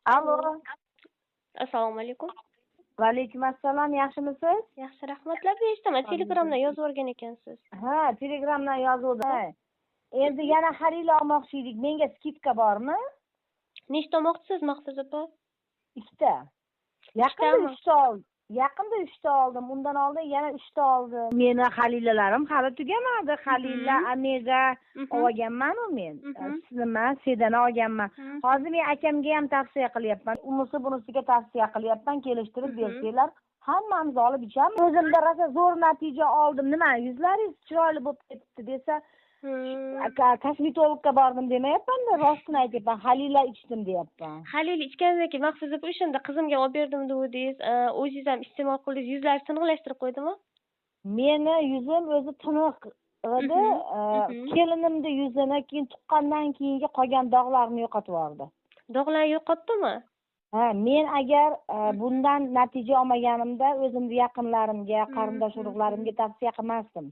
Allo. Allo. Assalomu alaykum. Va alaykum assalom, yaxshimisiz? Yaxshi, rahmatlar. Eshitaman. Telegramdan yozib o'rgan ekansiz. Ha, Telegramdan yozuvdim. Endi yana xarid olmoqchi edik. Menga skidka bormi? Nechta olmoqchisiz, Maqsud opa? Ikkita. Yaqinda Ikkitami? 3 ta oldim. Yaqinda 3 ta oldim. Undan oldin yana 3 ta oldim. Meni xalilalarim hali tugamadi. Xalilla, Omega olganman-ku men. Nima, Sedan olganman. Hozir men akamga ham tavsiya qilyapman. Unisi bunisiga tavsiya qilyapman. Kelishtirib bersanglar, hammamiz olib ichamiz. O'zimda rosa zo'r natija oldim. Nima, yuzlaringiz chiroyli bo'lib ketibdi desa, kosmetologga bordim demayapman-da, rostini aytyapman. Halila ichdim deyapman. Halil ichgandan keyin Maqsud opa o'shanda qizimga olib berdim dedingiz. O'zingiz ham iste'mol qildingiz. Yuzlari tiniqlashtirib qo'ydimi? Meni yuzim o'zi tiniq edi. Kelinimni yuzini keyin tuqqandan keyingi qolgan dog'larni yo'qotib yubordi. Dog'larni yo'qotdimi? Ha, men agar bundan natija olmaganimda o'zimni yaqinlarimga, qarindosh urug'larimga tavsiya qilmasdim.